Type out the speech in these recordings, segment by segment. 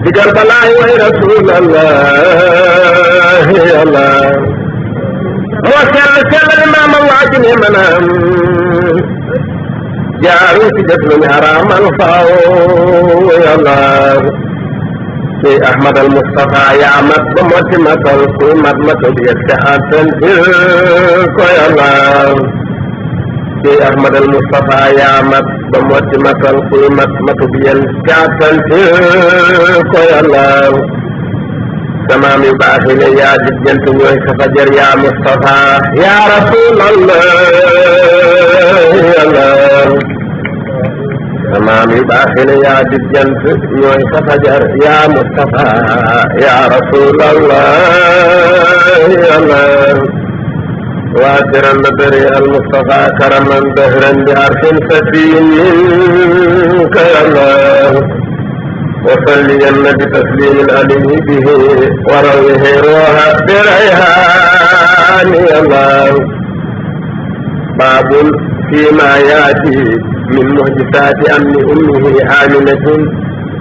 digal balaay way rasulallah Allah moo sell maama waaju ne manam jaaru ci def lu haramal faaw Allah ci Ahmad al Mustafa ya mat ba moti matal ku mat matal yette atan ko Allah ci Ahmad al Mustafa ya mat ba moti matal ku mat matu yette atan ko Allah tamam yu baax ne yaa di jant ñooy sa fajar ya Mustafa ya Rasulallah Allah tamam yu baax ne yaa di jant ñooy sa fajar ya Mustafa ya Rasulallah Allah واترا بدري المصطفى كرما دهرا بعرش سفين منك يا الله وصليا بتسليم الأليم به وروه روها بريحان يا الله باب فيما ياتي من معجزات أمن أمه آمنة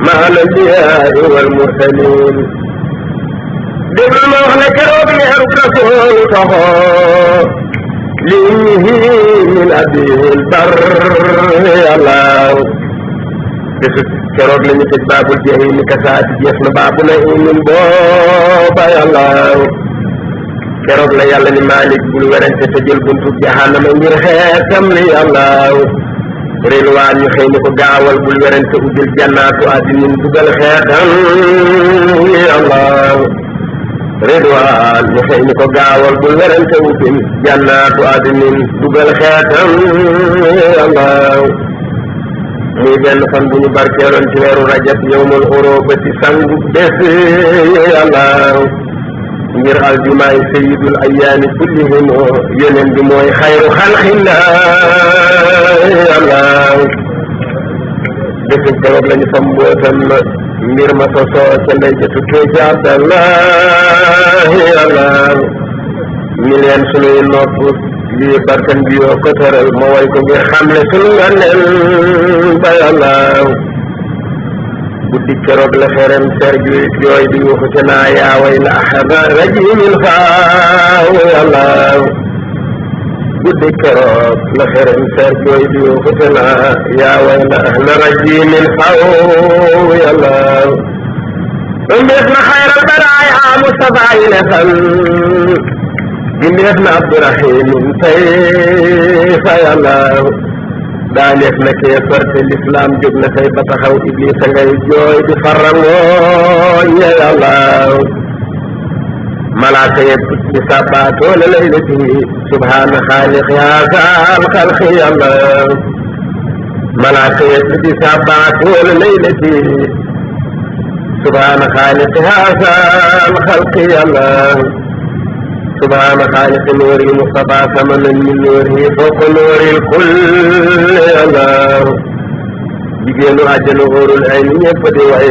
مع الأنبياء والمرسلين déglu ma wax ne keroog leeru rasul taxo lihi min abil bar yàlla bésu keroog la ñu tëj baabul jahim kasaati jeex na baabu na imin booba yàlla keroog la yàlla ni Malik bul werante te jël buntu jahannama ngir xeetam li yàlla rilwaan ñu xëy ni ko gaawal bul werante ubbil jannaatu adinin dugal xeetam li yàlla ridwaan ñu xëy ni ko gaawal bul werante ubbil jannaatu adinin dugal xeetam Allah muy benn fan bu ñu barkeeloon ci weeru rajab yawmul urubati sangu bés Allah ngir aljumaay sayyidul ayyaami kullihim yeneen bi mooy xayru xalqillah Allah bésu keroog lañu fa mbootam mbir ma sosoo ca ndey ja tukkee ca Abdallah Allah mi leen sunuy nopp lii barkan bi yoo ko tëral ma way ko ngir xamle sunu nga nen ba Allah guddi keroog la xerem ser yooy di waxu ca naa yaa way la ahada rajimil faaw Allah guddi keroog la xerem ser yooy di waxu ca naa yaa way la ahada rajimil faaw Allah bindeef na xayral baraaya Mustafa yi ne xal bindeef na Abdurahim tey fa Allah daaneef na kee sorte l'islam jóg na tey ba taxaw Iblis a ngay jooy di farangoo ñe Allah malaaka yëpp di sabbaatoo la laylati subhaana xaaliqi haazal xalqi Allah malaaka yëpp di sabbaatoo la laylati subhaana xaaliqi haazal xalqi Allah subhaana xaaliqi nuuri Mustafa samanan min nuurihi fawqa nuuril kulli Allah jigéenu àjjana óorul ay ñëpp di way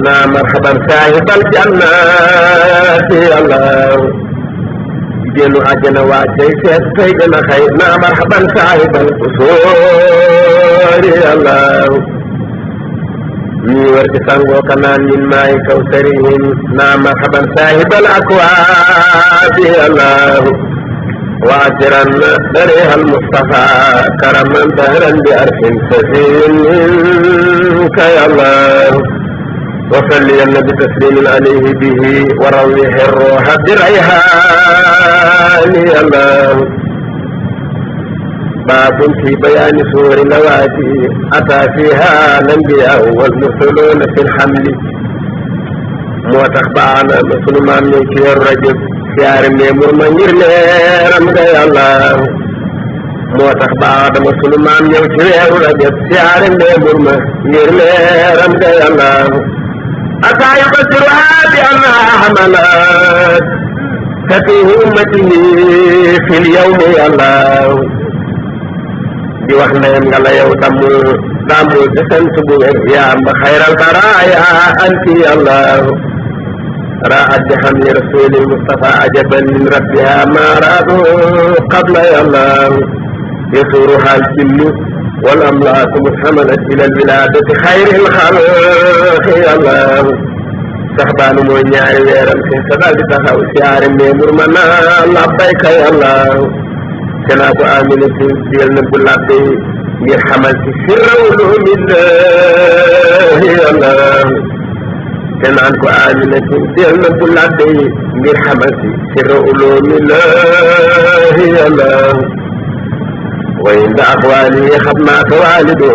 naa marhaban saahibal jannaati Allah jigéenu àjjana waa cay seet tey gën a xëy naa marhaban saahibal usuuri Allah ñi war ci sangoo ka naan min maay kawsarihim naa marhaban saahibal akwaabi Allah waasiran darihal Mustafa karaman dahran bi arfin safiin minka ya Allah wasalliyan bi taslimin alayhi bihi wa rawwihi ruuha bi rayhaani Allah باب في بيان صور اللواتي أتى فيها الأنبياء والمرسلون في الحمل موتاخ بانا مسلم مام ñi ci yor rajab siyaare meemur ma ngir leeram nga yàlla moo tax baa dama sunu maam ñëw ci weeru rajab siyaare meemur ma ngir leeram nga yàlla ataa yubasiruha bi annaha hamalat ففي أمته في اليوم الله di wax ndeyam nga la yow damul ci sant bu wér yaa ma xayral baraaya anti allah raat bi xam ni rasuli mustafa ajaban min rabbiha ma raadu qabla allah yasuruha aljinnu wal amlaaku muhamalat ila alwiladati xayril xalqi allah saxbaanu mooy ñaari weeram seen sa daal di taxaw siyaare meemur ma naa labbayka yàlla te naa ko amina ci digal na bu labbe ngir xamal ci sirra ulumillahi yàlla te naan ko amina ci digal na bu labbe ngir xamal ci sirra ulumillahi yàlla wa inda aqwaali xam naa ko waalido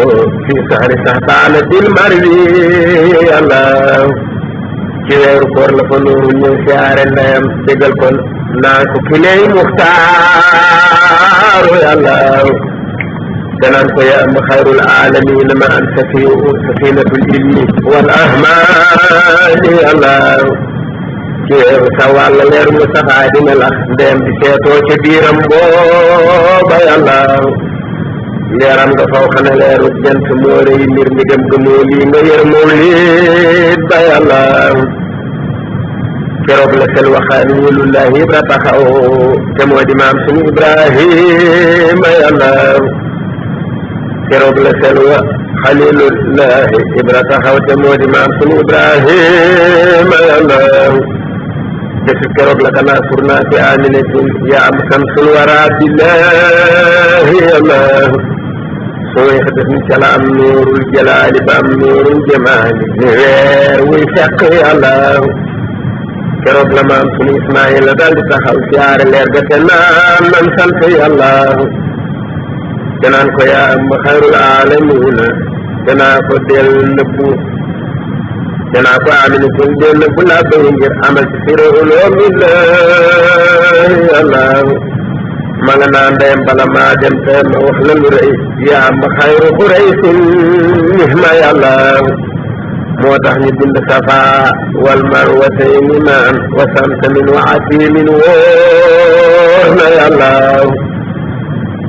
fi sahri saxbaana bil marwi yàlla ci weeru koor la fa nuuru ñëw siyaare ndeyam déggal ko naa ko kiley muxtaaru yàlla te naan ko yaa am xayrul aalamiin ma an safinatul ilmi wal ahmaani yàlla ci weeru sawal leer Mustafa dina lax ndeyam di seetoo ca biiram booba yàlla leeram nga faw xana leeru jant moo rëy mbir mi dem gëmoo lii nga yër moom liit ba yàlla keroog la sel waxaani wilullahi ibra taxaw te moo di maam suñu ibrahima yàlla keroog la sel wa xalilullahi ibra taxaw te moo di maam suñu ibrahima yàlla bésu keroog la kanaa surnaa fi aminatin yaa am samsul wara billahi yàlla sooy xëdëf ni ca la am nuurul jalaali ba am nuurul jamaali ni weer wuy fekk yàlla keroog la maam sunu Ismaayila daal di taxaw siyaare leer ga te naan nan sant yàlla te naan ko yaa am xayrul aalamiina te naa ko del nëbbu te naa ko amina kun del nëbbu laa bëgg ngir amal ci sirru ulumillahi yàlla ma nga naan ndeyam bala maa dem te ma wax la lu rëy yaa am xayru xuraysin nihma yàlla moo tax ñu bind safa wal marwatayni maan wa samsamin wa atimin wóor na yàlla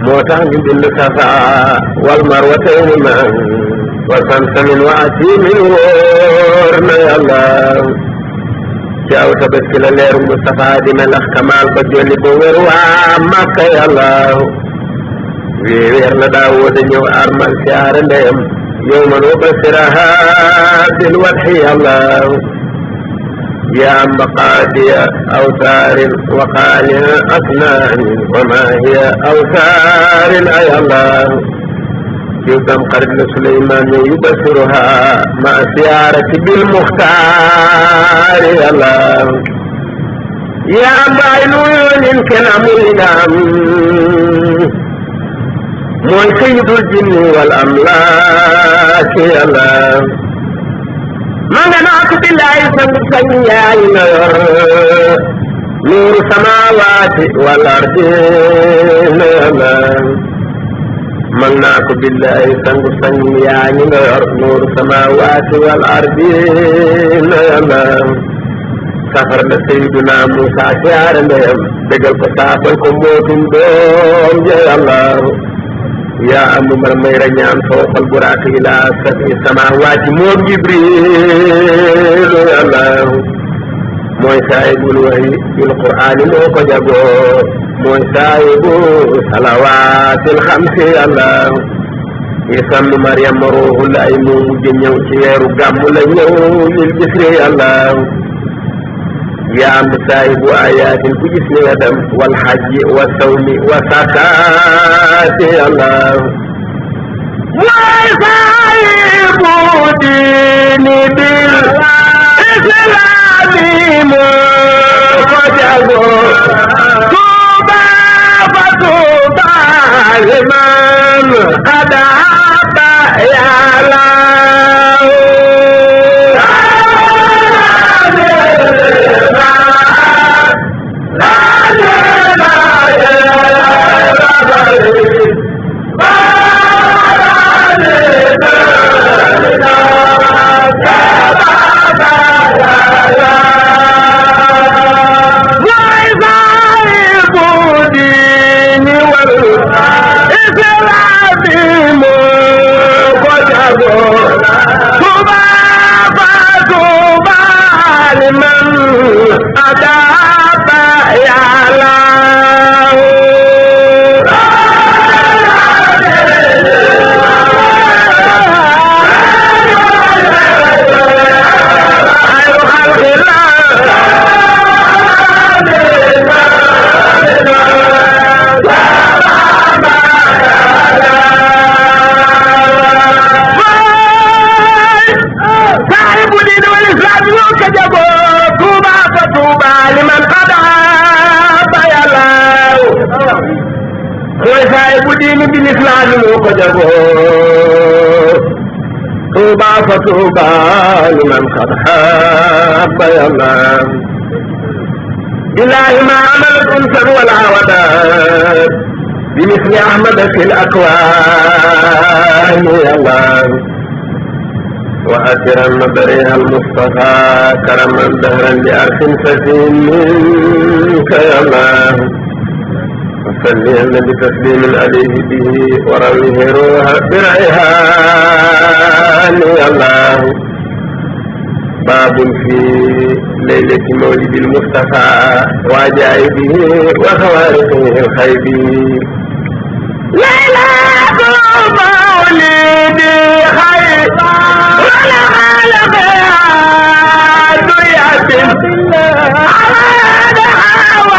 moo tax ñu bind safa wal marwatayni maan wa samsamin wa atimin wóor na yàlla ci aw tabaski la leeru Mustafa di melax kamaal ba jolli ba wér waa Makka yàlla weer la daawoo da ñëw armal siyaare ndeyam يوما وبشرها بالوضح الله يا مقادي أوتار وقالها أفنان وما هي أوتار أي الله يقام قرن سليمان يبشرها مع سيارة بالمختار الله يا معلول كنعم mooy sayyidul jinni wal amlaak yàlla ma nga naa ko billaay sangu sañ yaay na yor nuuru samaawaati wal ardi na yàlla ma nga naa ko billaay sangu sañ yaay na yor nuuru samaawaati wal ardi na yàlla safar na sayyiduna Musa siyaare ndeyam dëggal ko saafal ko mbootum doom ja yàlla yaa am mar may rañaan fawqal buraaq ila sab'i samaawaati moom Jibriilu yàlla mooy saahibul wahyi bil qur'aani moo ko jagoo mooy saahibu salawaatil xamsi yàlla Iisaa ibnu Maryam ruuhullahi moo mujj ñëw ci weeru gàmmu la ñëw lil bisri yàlla yaa am saahibu ayaatin ku gis ni nga dem wal hajji wa sawmi wa sakaati Allah mooy saahibu diini bil islaami moo ko jagoo tuuba fa tuuba bu diini bi lislaam moo ko jagoo tuuba fa tuuba liman qad habba yàlla billahi ma amalat unsan wala wadat bi misli ahmada fi l akwaani yàlla وأكرم بريها المصطفى كرما دهرا بأرش سفين منك يا الله وصلي بتسليم عليه به ورويه روح بريحان يا الله باب في ليلة مولد المصطفى وعجائبه وخوارقه الخيب ليلة مولد خير ولا خالق دنيا على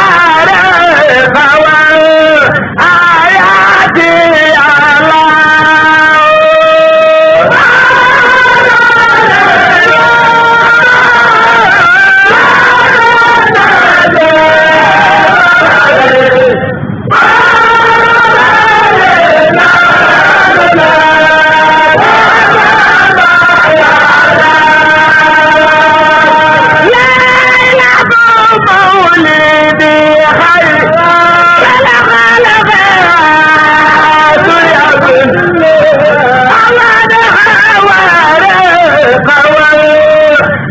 حوارق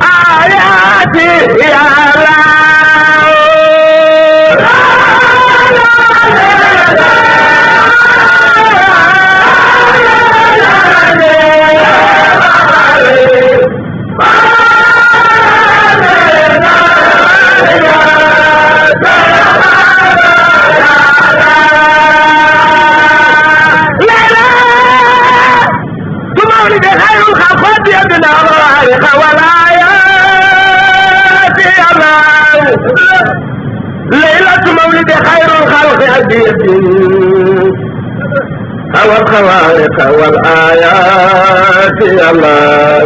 والآيات هوى الخوارق والآيات يا الله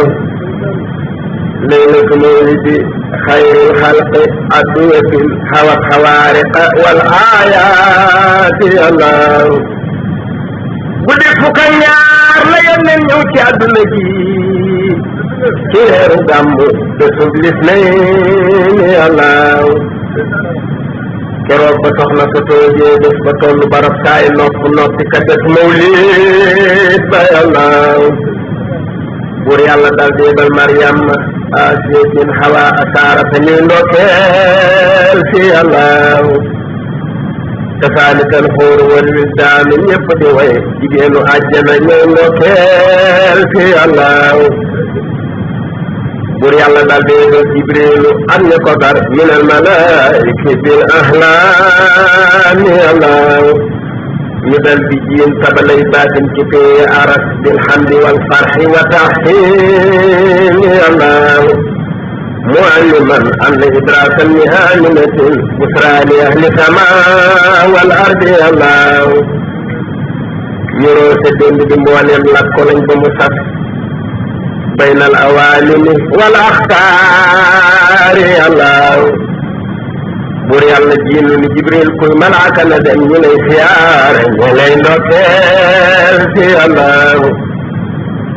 ليلة مولد خير الخلق عدوة هوى الخوارق والآيات يا الله guddi fukk ak ñaar la yónneen ñëw ci àdduna ji ci weeru gàmmu bésub lisnayn ya Allah keroog ba soxna sa toojee def ba tollu barab saay noppi ka def mawlid ba yàlla buur yàlla dal di yebal Mariam Asiya bin Hawa Saara te ñuy ndokkeel fi yàlla kasaalikal xóor wal wildaam ñëpp di way jigéenu àjjana ñuy ndokkeel fi yàlla buur yàlla daal di yebal Jibriilu am ñu ko dar minal malaa'ikati bil ahlaami yàlla ñu dal di jiin tabalay baatin ci pee aras bil hamdi wal farhi wa tahsiini yàlla mualliman anna idraaka nihaminatin busraa li ahli samaa wal ardi yàlla ñu roose dénd bi mbooleem lakko lañ ba mu saf bayna al awaalimi wal axtaari yàlla buur yàlla jiinu ni Jibril kuy malaaka na dem ñu lay siyaare ñu lay ndokkeel si yàlla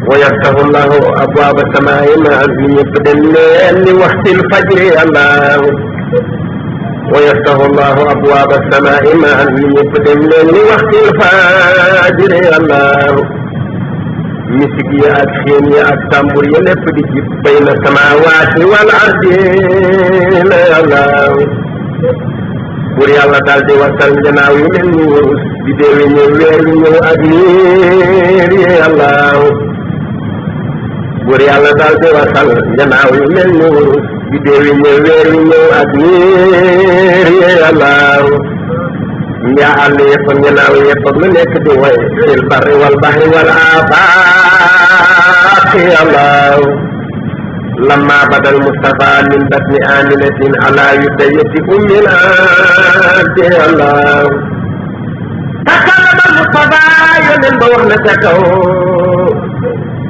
wa yaftahu llahu abwaaba samaa'i maan ni ñëpp dem leen ni waxtil fajri yàlla wa yaftahu llahu abwaaba samaa'i maan ni ñëpp dem leen ni waxtil fajri yàlla misik yi ak xiin yi ak tambur yi lépp di jib bayna samaawaati wal ardi la yàlla buur yàlla daal di wasal njanaaw yu mel ni wurus di deewi ñëw weer yu ñëw ak niir yi yàlla buur yàlla daal di wasal njanaaw yu mel ni wurus di deewi ñëw weer yu ñëw ak niir yi yàlla njaa àll yëpp ak njanaaw yëpp ak lu nekk di way fil barri wal bahri wal aafaaqi yàlla lamma badal Mustafa min batni aminatin ala yudayati ummin anti yàlla takallama Mustafa yoneen ba wax na ca kaw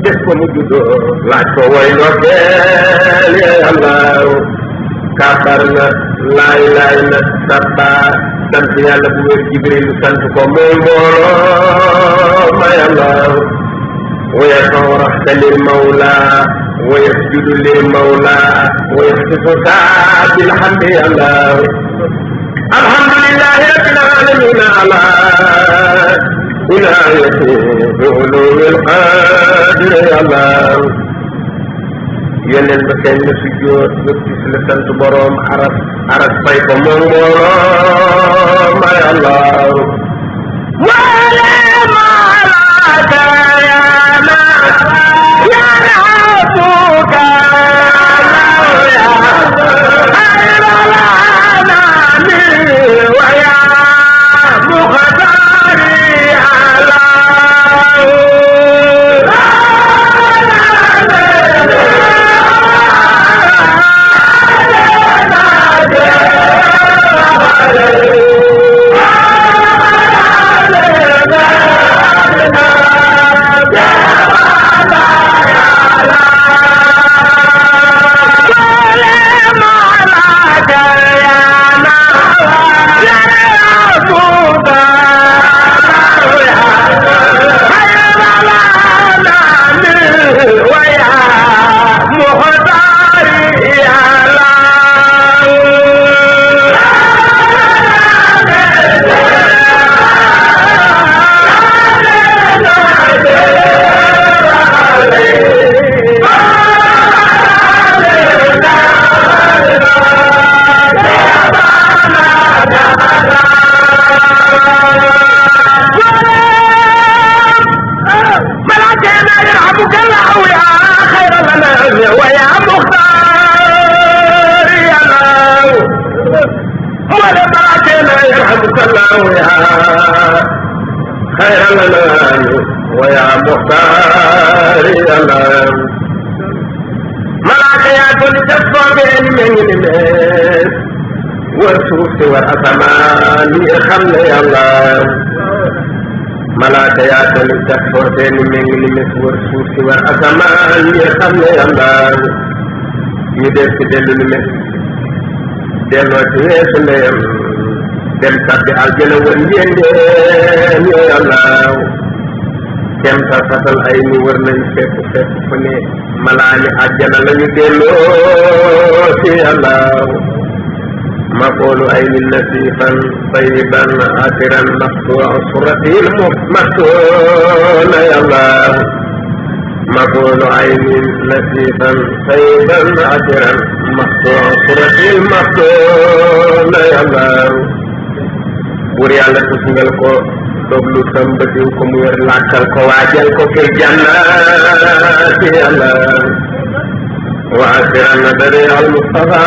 def ko mu juddoo laaj ko woy ndokkeel yàlla kàbbar na laay na sabba sant yàlla bu wér Jibril sant ko mooy mbooloo ma yàlla wa yarfa'u ra'sa lil mawla wa yasjudu lil mawla wa yahtifu bil hamdi yàlla alhamdulillahi rabbil alamin ala inayati bi ulumil qadir yàlla yeneen ba kenn na sujjóot ñëpp gis la sant boroom aras fay ko moom mbooloo ma yàlla wala malaaka yaana yaana buka ya ayralana min waya muqadari ala war asamaan yi xam ne yàlla malaaka yaa tali tax foo seeni méng ni mes wër suuf si war asamaan yi xam ne yàlla ñu del si dellu ni mes delloo ci weesu ndeyam dem tabbi aljana wër njéendéem yo yàlla kem sa fasal ay ni wër nañ fépp fu ne malaani àjjana lañu delloo ci yàlla مقول عين لطيفا طيبا عاطرا مقطوع صورته المفتون يا الله مقول عين لطيفا طيبا عاطرا مقطوع صورته المفتون يا الله بوري على تسنgal ko doglu tambati ko mu wer lakkal ko waajal ko fil jannati ya Allah وعسرا بريع المصطفى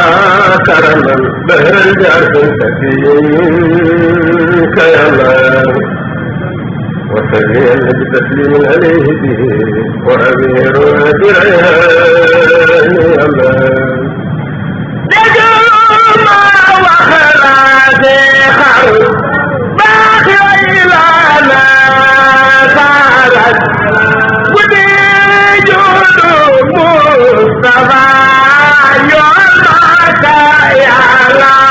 كرما بهرا جعرف كثيرك يا الله وسليا بتسليم عليه به وأمير بريان يا الله نجوم وخراتي خر باقي إلانا صارت Mustafa yomaka ya Allah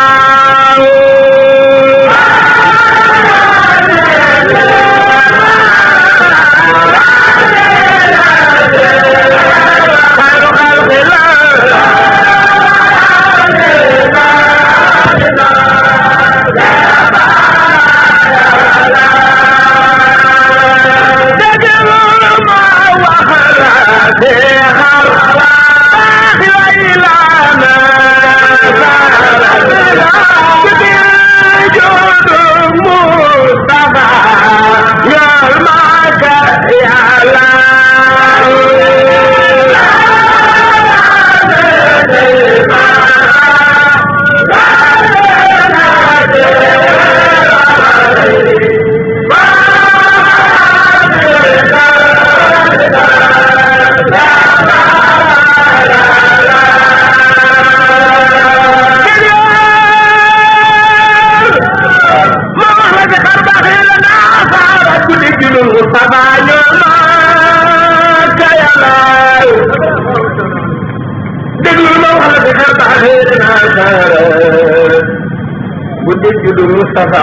guddi juddu Mustafa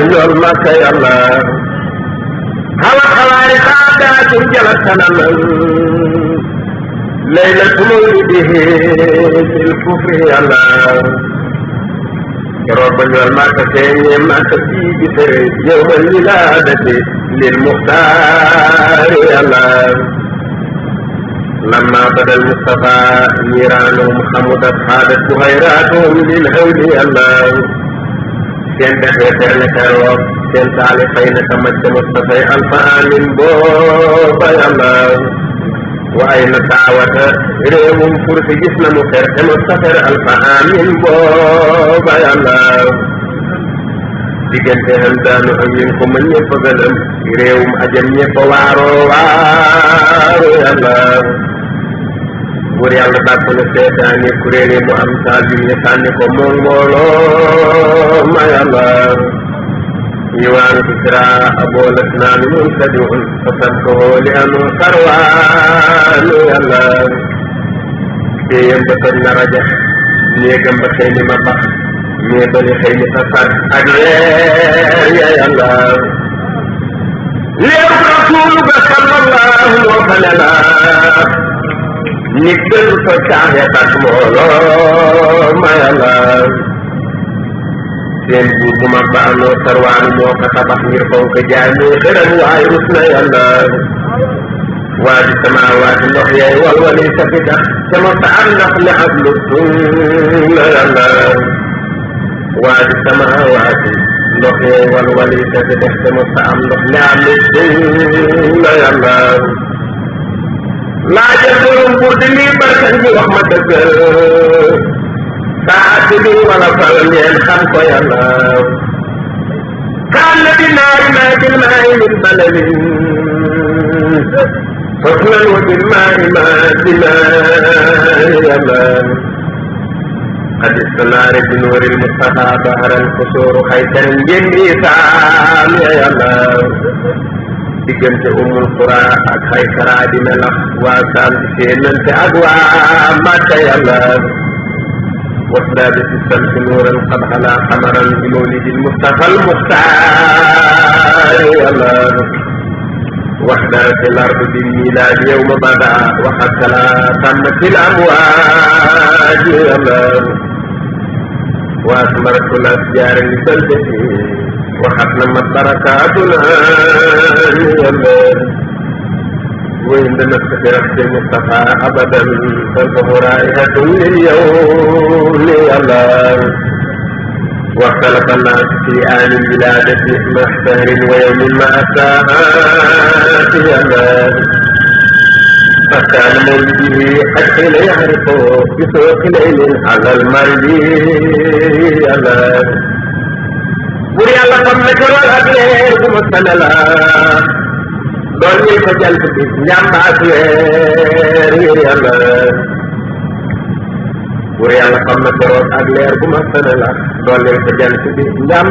ñool Makka yàlla hawa xawaari xaadaatin jalat sanaman laylatu mawlidihi fil kufri yàlla keroog ba ñool Makka feeñee Makka fii bi tere yawmal wilaadati lil muxtaari yàlla lamma bada al Mustafa niiraanuhum xamudat xaadat buhayraatuhum lil hawli yàlla seen dexee terne keroog seen taali fay na kamaj ca Mustafay alfa amin booba yàlla waaye na taawata réewum fursi gis na mu xer te Mustafar alfa amin booba yàlla diggante xam daanu ak ñun ko mën ñëpp gëlëm réewum ajam ñëpp waaroo yàlla buur yàlla dàpp na seetaani kuréel yi mu am taal bi ñu sànni ko moom mbooloo ma yàlla ñu waan ci siraa aboolat naa ni mun sadiun fa sabkoo li anu sarwaanu yàlla téyam ba toj na rajax néegam ba xëy ni ma bax ñeebali xëy ni fa fat ak leer ya yàlla léew rasuulu ba sallallahu moo fa ne la nit gën fa caaxe tak mbooloo ma yàlla seen buur bu mag ba anoo sarwaanu moo ko tabax ngir fonk jaay muy xëram waaye rus na yàlla waa di samaawaati ndox yay walwali sa fi tax te ma sa am ndax ne ab lu na yàlla waa di samaawaati ndox yay walwali sa fi tax te ma sa am ndox ne ab lu na yàlla laajal borom buur di lii barkan bi wax ma dëgg saati bi wala fal ngeen xam ko yàlla kaan na bi naari maa bil maay min balalin faslan wa bil maay maa binaari yàlla xadis naari bi nuuril Mustafa baharal kusooru xaytarin ngeen miisaan ya yàlla diggante umul qura ak xaysara di melax waa saam di seenante ak waa Makka yàlla wasdaadati samsi nuuran qad ala xamaran bi mawlidi Mustafa al muxtaar yàlla waxdarati l ardu bil milaad yawma bada waxakala tammati l amwaaj yàlla waasmaratu l asjaar li baldati waxat na mat barakaatuna yàlla وإن نفسك رفت المصطفى أبدا فانته رائحة لليوم الله واختلف الناس في آن الولادة مع شهر ويوم مع ساعات الله فكان مولده قد حين يعرف بسوق ليل على المرء الله buri yàlla xam ne keroog ak leer bu ma sanala doon ñuy ko jant bi njàmbaas leer ngir yàlla buri yàlla xam ne keroog ak leer bu ma sanala doon ñuy ko jant bi njàmb